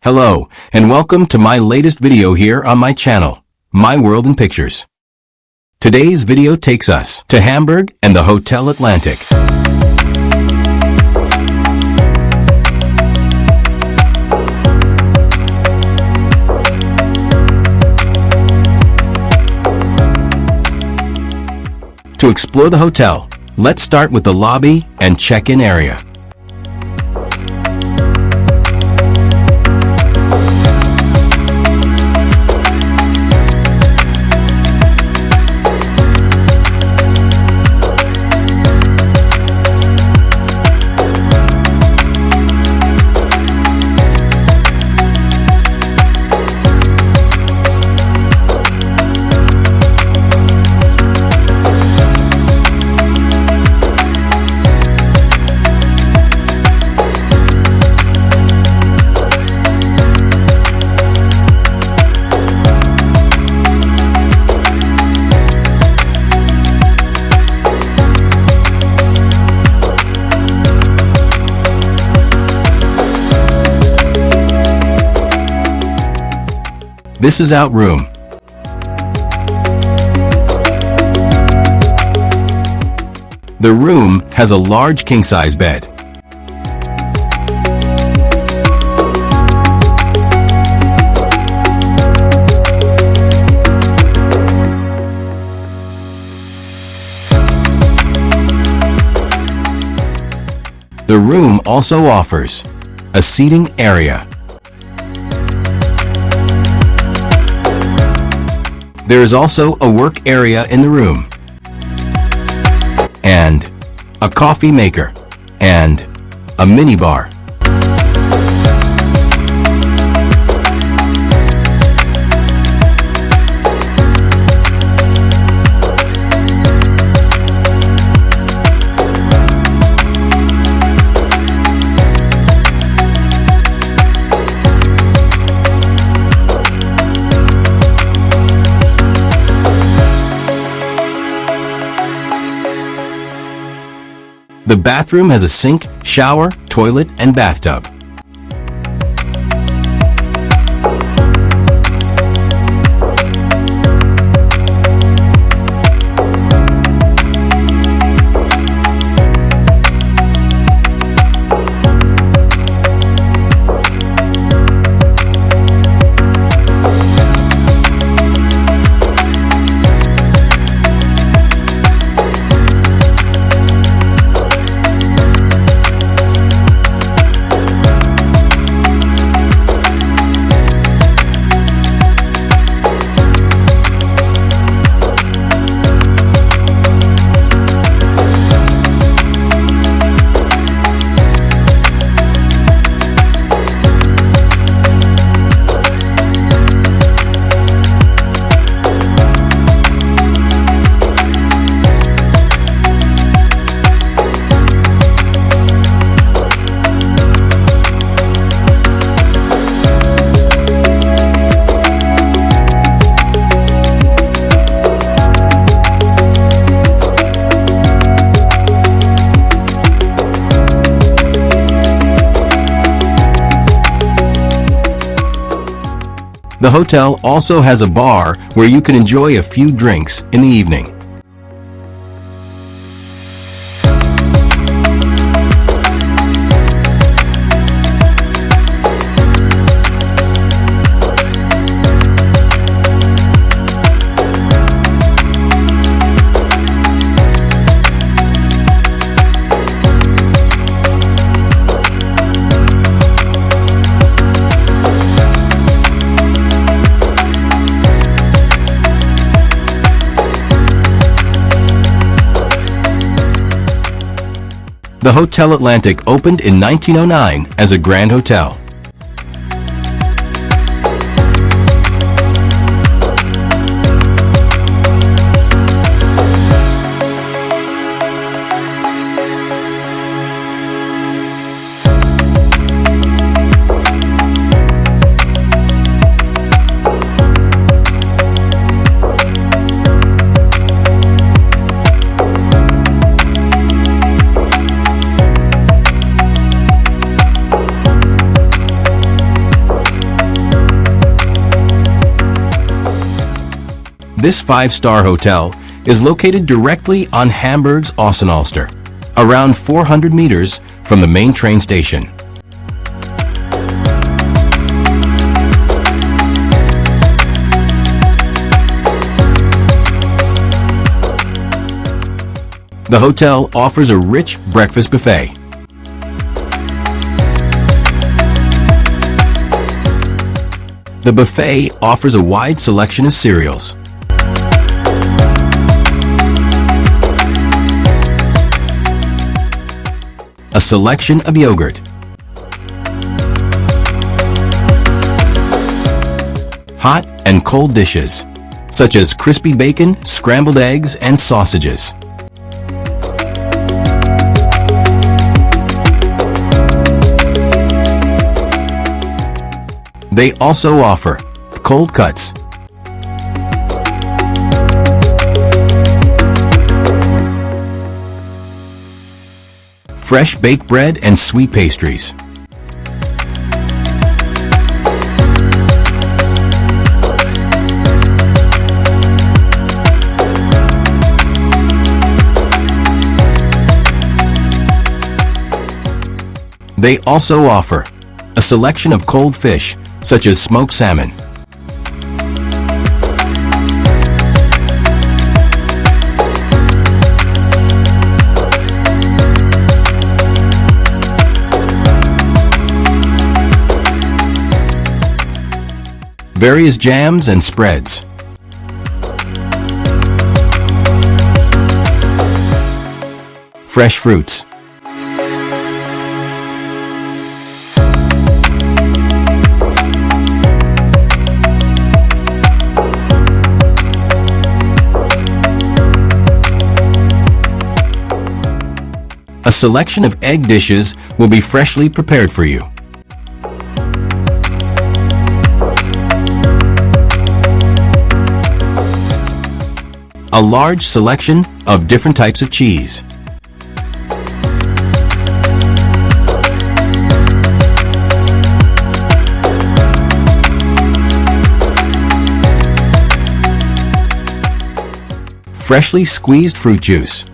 Hello, and welcome to my latest video here on my channel, My World in Pictures. Today's video takes us to Hamburg and the Hotel Atlantic. To explore the hotel, let's start with the lobby and check-in area. This is out room. The room has a large king-size bed. The room also offers a seating area. There is also a work area in the room, and a coffee maker, and a minibar. The bathroom has a sink, shower, toilet, and bathtub. The hotel also has a bar where you can enjoy a few drinks in the evening. The Hotel Atlantic opened in 1909 as a Grand Hotel. This 5-star hotel is located directly on Hamburg's Alster, around 400 meters from the main train station. The hotel offers a rich breakfast buffet. The buffet offers a wide selection of cereals. A selection of yogurt. Hot and cold dishes, such as crispy bacon, scrambled eggs, and sausages. They also offer cold cuts, fresh baked bread, and sweet pastries. They also offer a selection of cold fish, such as smoked salmon. Various jams and spreads. Fresh fruits. A selection of egg dishes will be freshly prepared for you. A large selection of different types of cheese. Freshly squeezed fruit juice.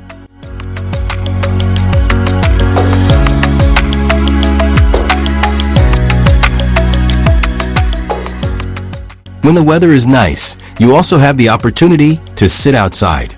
When the weather is nice, you also have the opportunity to sit outside.